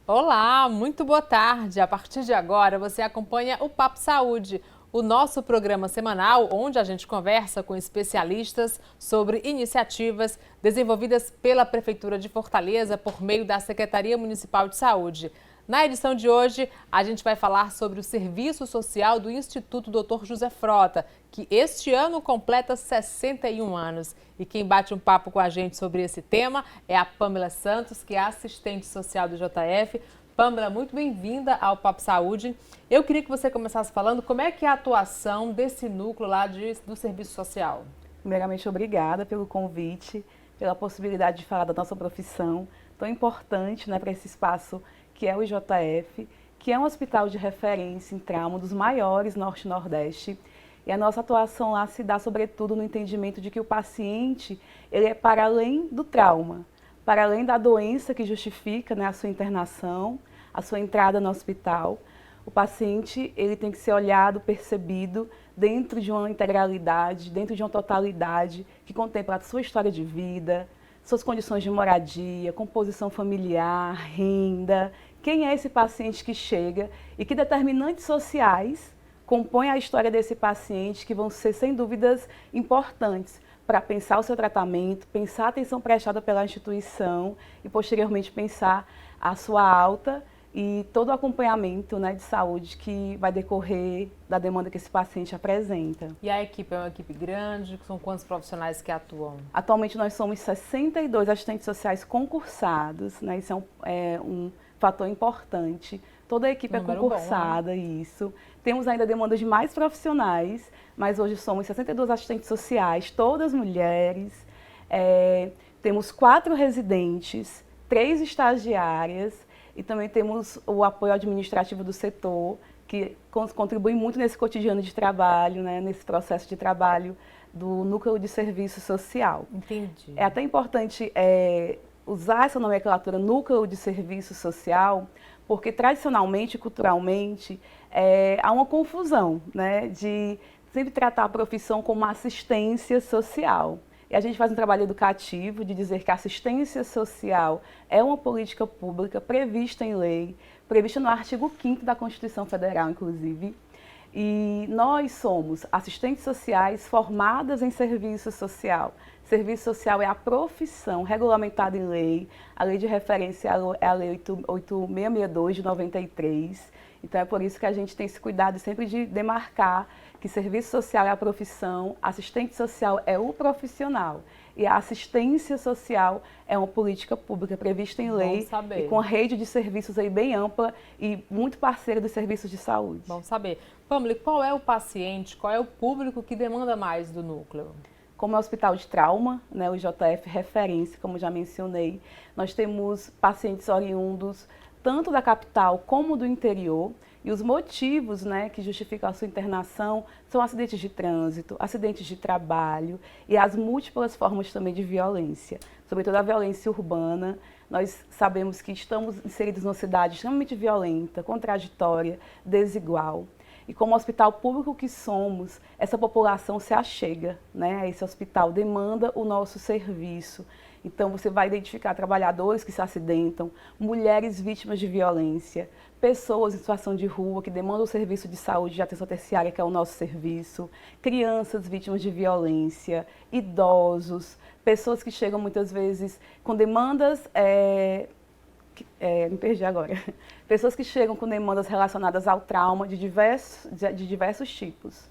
Olá, muito boa tarde. A partir de agora você acompanha o Papo Saúde, o nosso programa semanal onde a gente conversa com especialistas sobre iniciativas desenvolvidas pela Prefeitura de Fortaleza por meio da Secretaria Municipal de Saúde. Na edição de hoje, a gente vai falar sobre o serviço social do Instituto Dr. José Frota, que este ano completa 61 anos. E quem bate um papo com a gente sobre esse tema é a Pamela Santos, que é assistente social do JF. Pamela, muito bem-vinda ao Papo Saúde. Eu queria que você começasse falando como é que é a atuação desse núcleo lá do serviço social. Primeiramente, obrigada pelo convite, pela possibilidade de falar da nossa profissão tão importante, né, para esse espaço que é o IJF, que é um hospital de referência em trauma, um dos maiores Norte e Nordeste. E a nossa atuação lá se dá sobretudo no entendimento de que o paciente ele é para além do trauma, para além da doença que justifica, né, a sua internação, a sua entrada no hospital. O paciente ele tem que ser olhado, percebido dentro de uma integralidade, dentro de uma totalidade que contempla a sua história de vida, suas condições de moradia, composição familiar, renda, quem é esse paciente que chega e que determinantes sociais compõem a história desse paciente que vão ser, sem dúvidas, importantes para pensar o seu tratamento, pensar a atenção prestada pela instituição e, posteriormente, pensar a sua alta e todo o acompanhamento, né, de saúde que vai decorrer da demanda que esse paciente apresenta. E a equipe é uma equipe grande? São quantos profissionais que atuam? Atualmente nós somos 62 assistentes sociais concursados, né? Isso é um fator importante. Toda a equipe é concursada, bom, né? Isso. Temos ainda demandas de mais profissionais, mas hoje somos 62 assistentes sociais, todas mulheres. Temos 4 residentes, 3 estagiárias e também temos o apoio administrativo do setor, que contribui muito nesse cotidiano de trabalho, né, nesse processo de trabalho do Núcleo de Serviço Social. Entendi. É até importante usar essa nomenclatura Núcleo de Serviço Social, porque tradicionalmente, culturalmente, há uma confusão, né, de sempre tratar a profissão como assistência social. E a gente faz um trabalho educativo de dizer que a assistência social é uma política pública prevista em lei, prevista no artigo 5º da Constituição Federal, inclusive. E nós somos assistentes sociais formadas em serviço social. Serviço social é a profissão regulamentada em lei. A lei de referência é a Lei 8662 de 93. Então é por isso que a gente tem esse cuidado sempre de demarcar que serviço social é a profissão, assistente social é o profissional. E a assistência social é uma política pública prevista em lei e com a rede de serviços aí bem ampla e muito parceira dos serviços de saúde. Bom saber. Pamela, qual é o paciente, qual é o público que demanda mais do núcleo? Como é o hospital de trauma, né, o IJF referência, como já mencionei, nós temos pacientes oriundos tanto da capital como do interior. E os motivos, né, que justificam a sua internação são acidentes de trânsito, acidentes de trabalho e as múltiplas formas também de violência, sobretudo a violência urbana. Nós sabemos que estamos inseridos numa cidade extremamente violenta, contraditória, desigual. E como hospital público que somos, essa população se achega, né? Esse hospital demanda o nosso serviço. Então você vai identificar trabalhadores que se acidentam, mulheres vítimas de violência, pessoas em situação de rua que demandam o serviço de saúde de atenção terciária, que é o nosso serviço, crianças vítimas de violência, idosos, pessoas que chegam muitas vezes com demandas me perdi agora. Pessoas que chegam com demandas relacionadas ao trauma de diversos tipos.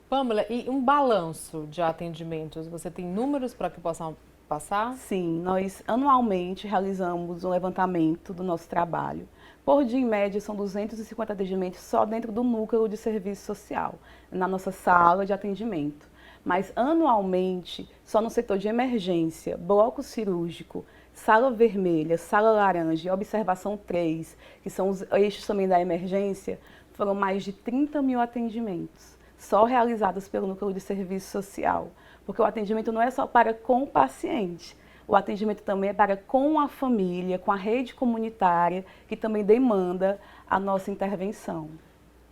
Pamela, e um balanço de atendimentos? Você tem números para que possam passar? Sim, nós anualmente realizamos um levantamento do nosso trabalho. Por dia, em média, são 250 atendimentos só dentro do núcleo de serviço social, na nossa sala de atendimento. Mas anualmente, só no setor de emergência, bloco cirúrgico, sala vermelha, sala laranja e observação 3, que são os eixos também da emergência, foram mais de 30 mil atendimentos, só realizados pelo núcleo de serviço social. Porque o atendimento não é só para com o paciente, o atendimento também é para com a família, com a rede comunitária, que também demanda a nossa intervenção.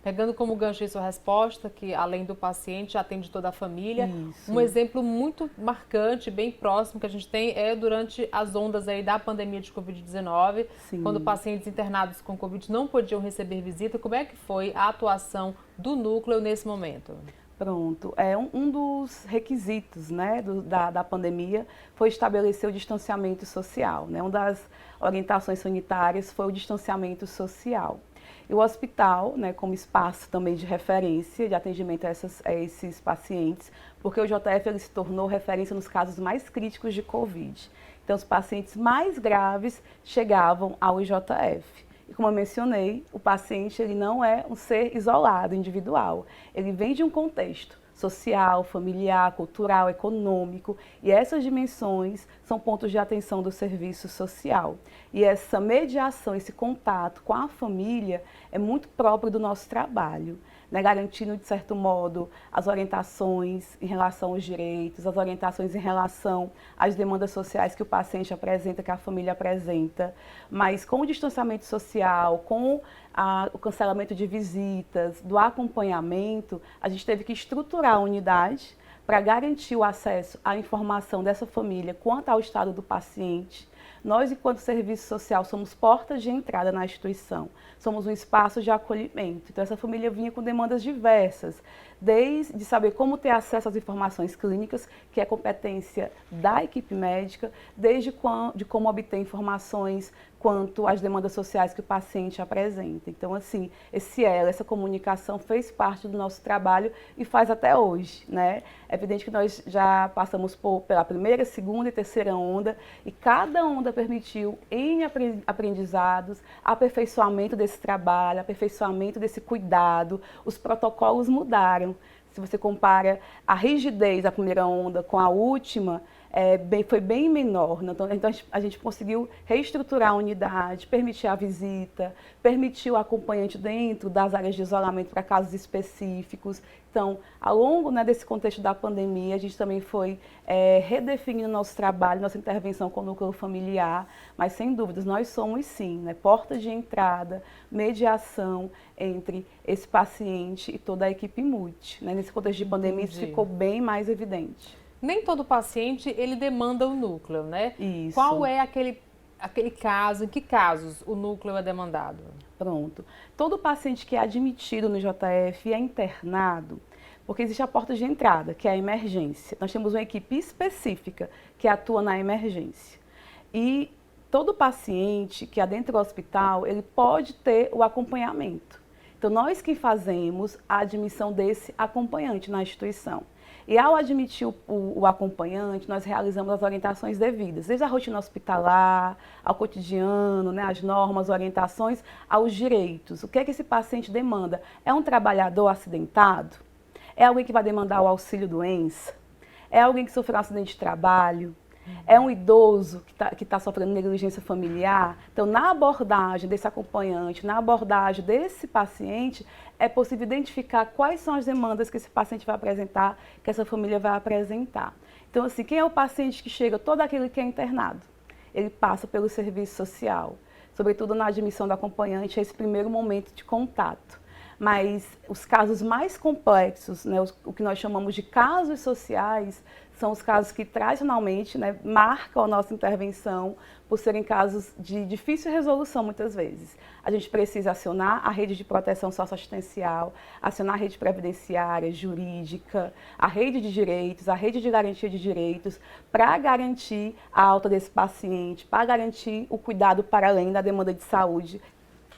Pegando como gancho em sua resposta, que além do paciente, atende toda a família. Isso. Um exemplo muito marcante, bem próximo que a gente tem é durante as ondas aí da pandemia de Covid-19, quando pacientes internados com Covid não podiam receber visita. Como é que foi a atuação do núcleo nesse momento? Pronto. Um dos requisitos, né, da pandemia foi estabelecer o distanciamento social, né? Uma das orientações sanitárias foi o distanciamento social. E o hospital, né, como espaço também de referência, de atendimento a esses pacientes, porque o JF ele se tornou referência nos casos mais críticos de Covid. Então, os pacientes mais graves chegavam ao IJF. E como eu mencionei, o paciente ele não é um ser isolado, individual. Ele vem de um contexto social, familiar, cultural, econômico, e essas dimensões são pontos de atenção do serviço social. E essa mediação, esse contato com a família é muito próprio do nosso trabalho, né? Garantindo, de certo modo, as orientações em relação aos direitos, as orientações em relação às demandas sociais que o paciente apresenta, que a família apresenta, mas com o distanciamento social, com o cancelamento de visitas, do acompanhamento, a gente teve que estruturar a unidade para garantir o acesso à informação dessa família quanto ao estado do paciente. Nós, enquanto serviço social, somos portas de entrada na instituição, somos um espaço de acolhimento. Então, essa família vinha com demandas diversas, desde saber como ter acesso às informações clínicas, que é competência da equipe médica, desde como obter informações quanto às demandas sociais que o paciente apresenta. Então, assim, essa comunicação fez parte do nosso trabalho e faz até hoje, né? É evidente que nós já passamos pela primeira, segunda e terceira onda, e cada onda permitiu N aprendizados, aperfeiçoamento desse trabalho, aperfeiçoamento desse cuidado, os protocolos mudaram. Se você compara a rigidez da primeira onda com a última, foi bem menor. Né? Então a gente conseguiu reestruturar a unidade, permitir a visita, permitir o acompanhante dentro das áreas de isolamento para casos específicos. Então, ao longo, né, desse contexto da pandemia, a gente também foi redefinindo nosso trabalho, nossa intervenção com o núcleo familiar, mas sem dúvidas, nós somos sim, né, porta de entrada, mediação entre esse paciente e toda a equipe multi. Né? Nesse contexto de pandemia, isso ficou bem mais evidente. Nem todo paciente, ele demanda o núcleo, né? Isso. Qual é aquele caso, em que casos o núcleo é demandado? Pronto. Todo paciente que é admitido no JF é internado, porque existe a porta de entrada, que é a emergência. Nós temos uma equipe específica que atua na emergência. E todo paciente que adentra o hospital, ele pode ter o acompanhamento. Então, nós que fazemos a admissão desse acompanhante na instituição. E ao admitir o acompanhante, nós realizamos as orientações devidas, desde a rotina hospitalar, ao cotidiano, né, as normas, orientações, aos direitos. O que é que esse paciente demanda? É um trabalhador acidentado? É alguém que vai demandar o auxílio-doença? É alguém que sofreu um acidente de trabalho? É um idoso que tá sofrendo negligência familiar? Então, na abordagem desse acompanhante, na abordagem desse paciente, é possível identificar quais são as demandas que esse paciente vai apresentar, que essa família vai apresentar. Então, assim, quem é o paciente que chega? Todo aquele que é internado. Ele passa pelo serviço social, sobretudo na admissão do acompanhante, é esse primeiro momento de contato. Mas os casos mais complexos, né, o que nós chamamos de casos sociais, são os casos que tradicionalmente, né, marcam a nossa intervenção por serem casos de difícil resolução muitas vezes. A gente precisa acionar a rede de proteção socioassistencial, acionar a rede previdenciária, jurídica, a rede de direitos, a rede de garantia de direitos, para garantir a alta desse paciente, para garantir o cuidado para além da demanda de saúde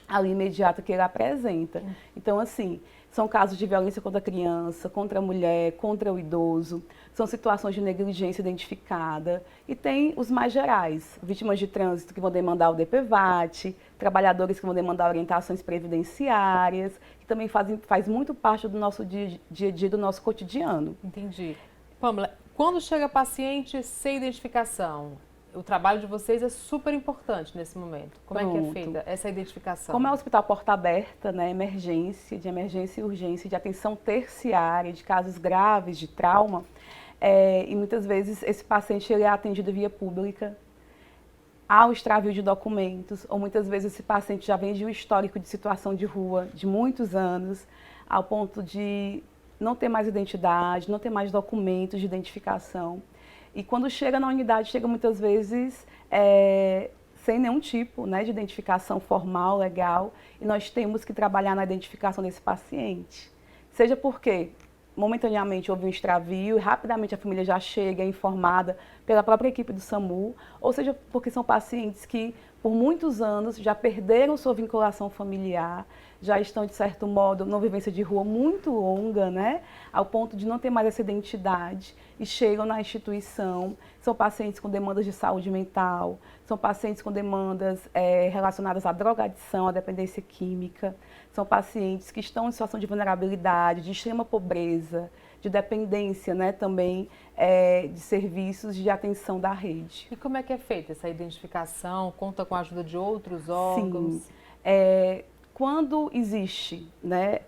ali imediata que ele apresenta. Então, assim, são casos de violência contra a criança, contra a mulher, contra o idoso, são situações de negligência identificada e tem os mais gerais, vítimas de trânsito que vão demandar o DPVAT, trabalhadores que vão demandar orientações previdenciárias, que também faz muito parte do nosso dia a dia, do nosso cotidiano. Entendi. Pamela, quando chega paciente sem identificação, o trabalho de vocês é super importante nesse momento. Como é que é feita essa identificação? Como é o hospital porta aberta, né, de emergência e urgência, de atenção terciária, de casos graves de trauma, e muitas vezes esse paciente ele é atendido via pública. há o extravio de documentos, ou muitas vezes esse paciente já vem de um histórico de situação de rua de muitos anos, ao ponto de não ter mais identidade, não ter mais documentos de identificação. E quando chega na unidade, chega muitas vezes sem nenhum tipo, né, de identificação formal, legal, e nós temos que trabalhar na identificação desse paciente. Seja porque momentaneamente houve um extravio e rapidamente a família já chega informada pela própria equipe do SAMU, ou seja porque são pacientes que por muitos anos já perderam sua vinculação familiar, já estão de certo modo numa vivência de rua muito longa, né, ao ponto de não ter mais essa identidade e chegam na instituição. São pacientes com demandas de saúde mental, são pacientes com demandas relacionadas à drogadição, à dependência química, são pacientes que estão em situação de vulnerabilidade, de extrema pobreza, de dependência, né, também de serviços de atenção da rede. E como é que é feita essa identificação? Conta com a ajuda de outros órgãos? Sim. Quando existe, né,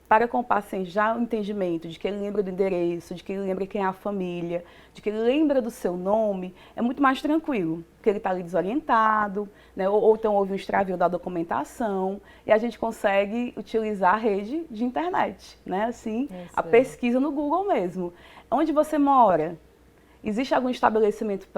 para com o paciente já o entendimento de que ele lembra do endereço, de que ele lembra quem é a família, de que ele lembra do seu nome, é muito mais tranquilo, porque ele está ali desorientado, né, ou então houve um extravio da documentação, e a gente consegue utilizar a rede de internet, né, assim, a pesquisa no Google mesmo. Onde você mora? Existe algum estabelecimento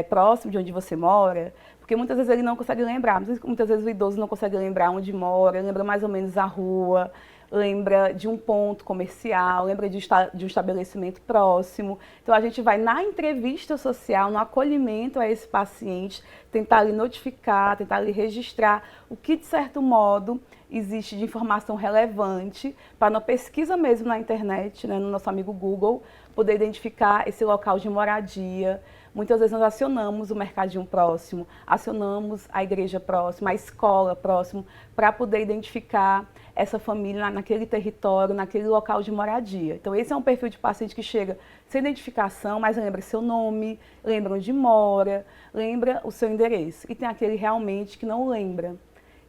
próximo de onde você mora? Porque muitas vezes ele não consegue lembrar, muitas vezes o idoso não consegue lembrar onde mora, lembra mais ou menos a rua, lembra de um ponto comercial, lembra de um estabelecimento próximo. Então a gente vai na entrevista social, no acolhimento a esse paciente, tentar lhe notificar, tentar lhe registrar o que de certo modo existe de informação relevante para na pesquisa mesmo na internet, né, no nosso amigo Google, poder identificar esse local de moradia. Muitas vezes nós acionamos o mercadinho próximo, acionamos a igreja próxima, a escola próximo, para poder identificar essa família naquele território, naquele local de moradia. Então esse é um perfil de paciente que chega sem identificação, mas lembra seu nome, lembra onde mora, lembra o seu endereço. E tem aquele realmente que não lembra,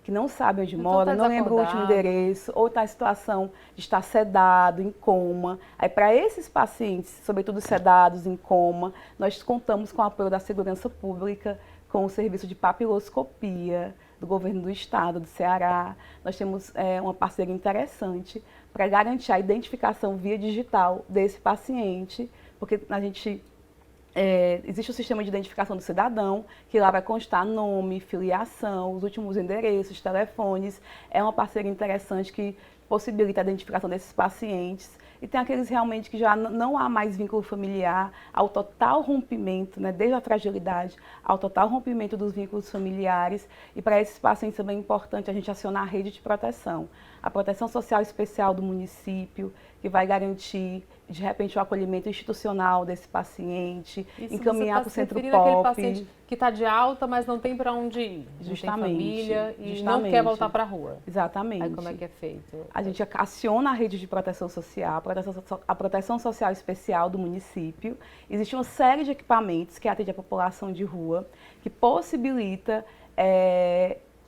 que não sabe onde mora, não lembra o último endereço, ou está em situação de estar sedado, em coma. Aí, para esses pacientes, sobretudo sedados, em coma, nós contamos com o apoio da Segurança Pública, com o serviço de papiloscopia do governo do estado, do Ceará. Nós temos uma parceria interessante para garantir a identificação via digital desse paciente, porque a gente... existe o sistema de identificação do cidadão, que lá vai constar nome, filiação, os últimos endereços, telefones. É uma parceria interessante que possibilita a identificação desses pacientes. E tem aqueles realmente que já não há mais vínculo familiar, ao total rompimento, né, desde a fragilidade, ao total rompimento dos vínculos familiares. E para esses pacientes também é importante a gente acionar a rede de proteção. A proteção social especial do município, que vai garantir, de repente, o acolhimento institucional desse paciente, encaminhar para o centro POP. Aquele paciente que está de alta, mas não tem para onde ir, justamente, não tem família e não quer voltar para a rua. Exatamente. Aí como é que é feito? A gente aciona a rede de proteção social, a proteção social especial do município. Existe uma série de equipamentos que atende a população de rua, que possibilita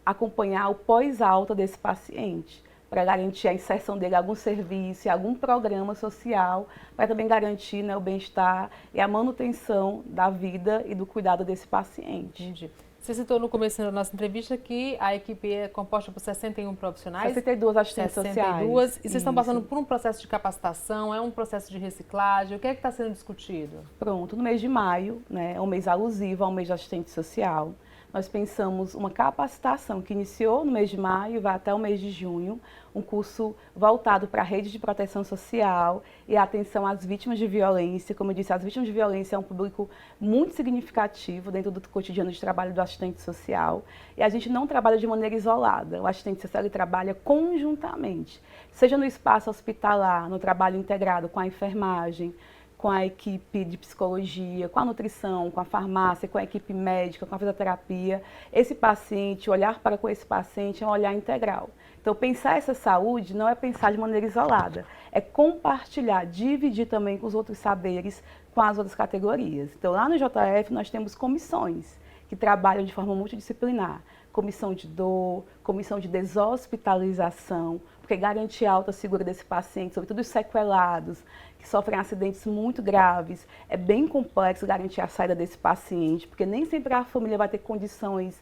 acompanhar o pós-alta desse paciente, para garantir a inserção dele em algum serviço, em algum programa social, para também garantir, né, o bem-estar e a manutenção da vida e do cuidado desse paciente. Entendi. Você citou no começo da nossa entrevista que a equipe é composta por 61 profissionais. 62 assistentes sociais. E vocês estão passando por um processo de capacitação, é um processo de reciclagem, o que é que está sendo discutido? Pronto, no mês de maio, né, é um mês alusivo ao mês de assistente social. Nós pensamos uma capacitação que iniciou no mês de maio e vai até o mês de junho, um curso voltado para a rede de proteção social e a atenção às vítimas de violência. Como eu disse, as vítimas de violência é um público muito significativo dentro do cotidiano de trabalho do assistente social. E a gente não trabalha de maneira isolada, o assistente social ele trabalha conjuntamente, seja no espaço hospitalar, no trabalho integrado com a enfermagem, com a equipe de psicologia, com a nutrição, com a farmácia, com a equipe médica, com a fisioterapia. Esse paciente, olhar para com esse paciente é um olhar integral. Então, pensar essa saúde não é pensar de maneira isolada, é compartilhar, dividir também com os outros saberes, com as outras categorias. Então, lá no JF nós temos comissões que trabalham de forma multidisciplinar, comissão de dor, comissão de deshospitalização, porque garantir a alta segura desse paciente, sobretudo os sequelados, que sofrem acidentes muito graves, é bem complexo garantir a saída desse paciente, porque nem sempre a família vai ter condições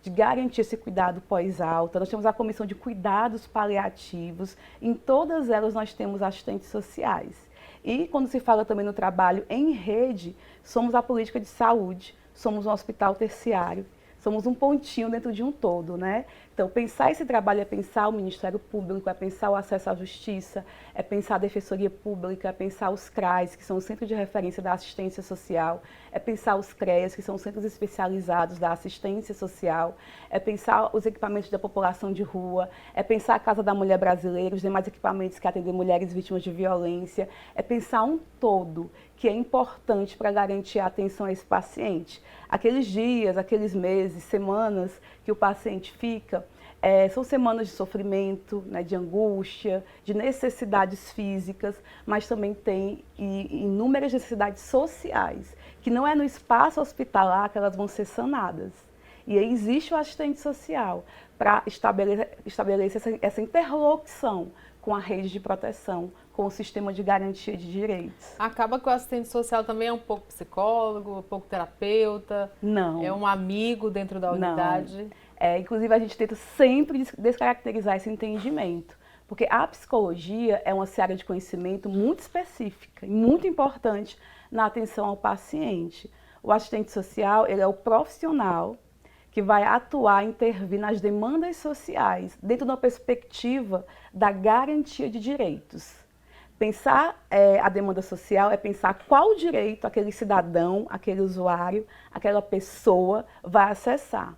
de garantir esse cuidado pós-alta. Nós temos a comissão de cuidados paliativos, em todas elas nós temos assistentes sociais. E quando se fala também no trabalho em rede, somos a política de saúde, somos um hospital terciário, somos um pontinho dentro de um todo, né? Então, pensar esse trabalho é pensar o Ministério Público, é pensar o acesso à justiça, é pensar a Defensoria Pública, é pensar os CRAs, que são o Centro de Referência da Assistência Social, é pensar os CREAs, que são os Centros Especializados da Assistência Social, é pensar os equipamentos da população de rua, é pensar a Casa da Mulher Brasileira, os demais equipamentos que atendem mulheres vítimas de violência, é pensar um todo que é importante para garantir a atenção a esse paciente. Aqueles dias, aqueles meses, semanas que o paciente fica, são semanas de sofrimento, né, de angústia, de necessidades físicas, mas também tem inúmeras necessidades sociais, que não é no espaço hospitalar que elas vão ser sanadas. E aí existe o assistente social para estabelecer essa interlocução com a rede de proteção, com o sistema de garantia de direitos. Acaba que o assistente social também é um pouco psicólogo, um pouco terapeuta? Não. É um amigo dentro da unidade? Não. Inclusive, a gente tenta sempre descaracterizar esse entendimento, porque a psicologia é uma seara de conhecimento muito específica e muito importante na atenção ao paciente. O assistente social, ele é o profissional que vai atuar, intervir nas demandas sociais, dentro de uma perspectiva da garantia de direitos. Pensar a demanda social é pensar qual direito aquele cidadão, aquele usuário, aquela pessoa vai acessar.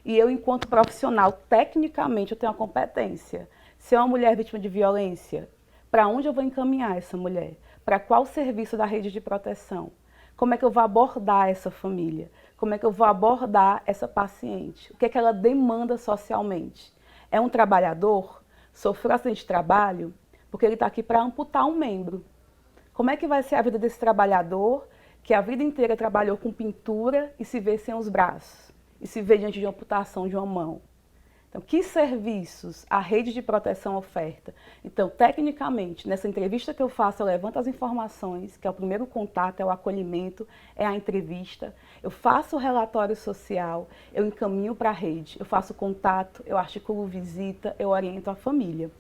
E eu, enquanto profissional, tecnicamente, eu tenho a competência. Se é uma mulher vítima de violência, para onde eu vou encaminhar essa mulher? Para qual serviço da rede de proteção? Como é que eu vou abordar essa família? Como é que eu vou abordar essa paciente? O que é que ela demanda socialmente? É um trabalhador? Sofreu acidente de trabalho? Porque ele está aqui para amputar um membro. Como é que vai ser a vida desse trabalhador que a vida inteira trabalhou com pintura e se vê sem os braços? E se vê diante de uma amputação de uma mão? Então, que serviços a rede de proteção oferta? Então, tecnicamente, nessa entrevista que eu faço, eu levanto as informações, que é o primeiro contato, é o acolhimento, é a entrevista. Eu faço o relatório social, eu encaminho para a rede, eu faço contato, eu articulo visita, eu oriento a família.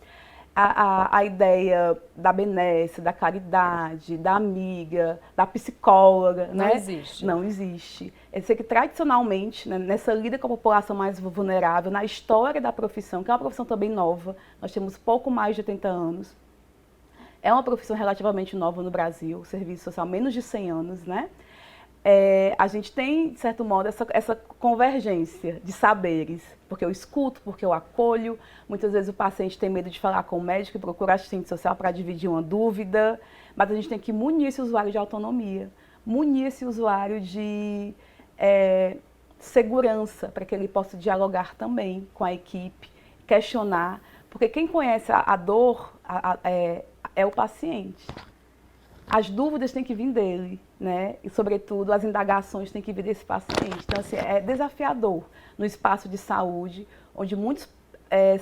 A ideia da benesse, da caridade, da amiga, da psicóloga, não né? existe. Não existe. Eu sei que tradicionalmente, né, nessa lida com a população mais vulnerável, na história da profissão, que é uma profissão também nova, nós temos pouco mais de 80 anos, é uma profissão relativamente nova no Brasil, serviço social menos de 100 anos, né? A gente tem, de certo modo, essa convergência de saberes, porque eu escuto, porque eu acolho. Muitas vezes o paciente tem medo de falar com o médico e procura assistente social para dividir uma dúvida, mas a gente tem que munir esse usuário de autonomia, munir esse usuário de segurança, para que ele possa dialogar também com a equipe, questionar, porque quem conhece a dor é o paciente. As dúvidas têm que vir dele, né? E, sobretudo, as indagações têm que vir desse paciente. Então, assim, é desafiador no espaço de saúde, onde muitos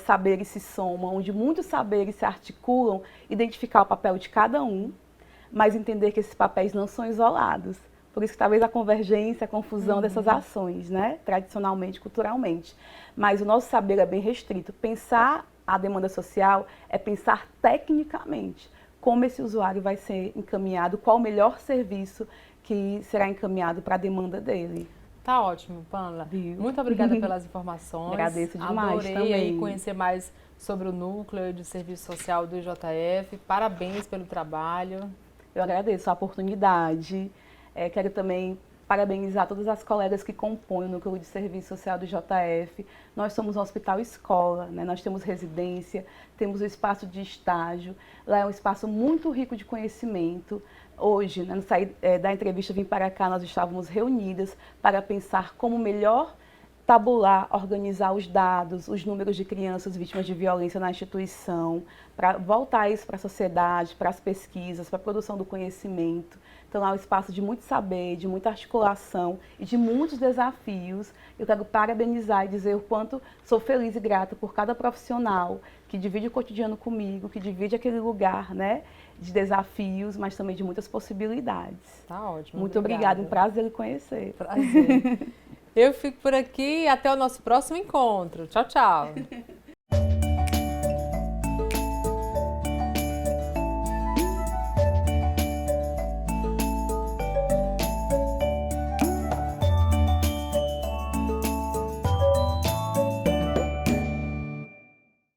saberes se somam, onde muitos saberes se articulam, identificar o papel de cada um, mas entender que esses papéis não são isolados. Por isso que talvez a convergência, a confusão dessas ações, né? Tradicionalmente, culturalmente. Mas o nosso saber é bem restrito. Pensar a demanda social é pensar tecnicamente como esse usuário vai ser encaminhado, qual o melhor serviço que será encaminhado para a demanda dele. Tá ótimo, Pamela. Viu? Muito obrigada pelas informações. Agradeço demais. Adorei também. Aí conhecer mais sobre o núcleo de serviço social do IJF. Parabéns pelo trabalho. Eu agradeço a oportunidade. Quero também parabenizar todas as colegas que compõem o núcleo de serviço social do IJF. Nós somos um hospital escola, né? Nós temos residência, temos o espaço de estágio. Lá é um espaço muito rico de conhecimento. Hoje, né, no sair da entrevista, vim para cá, nós estávamos reunidas para pensar como melhor tabular, organizar os dados, os números de crianças vítimas de violência na instituição, para voltar isso para a sociedade, para as pesquisas, para a produção do conhecimento. Então, há um espaço de muito saber, de muita articulação e de muitos desafios. Eu quero parabenizar e dizer o quanto sou feliz e grata por cada profissional que divide o cotidiano comigo, que divide aquele lugar, né, de desafios, mas também de muitas possibilidades. Tá ótimo. Muito obrigada, um prazer lhe conhecer. Prazer. Eu fico por aqui e até o nosso próximo encontro. Tchau, tchau.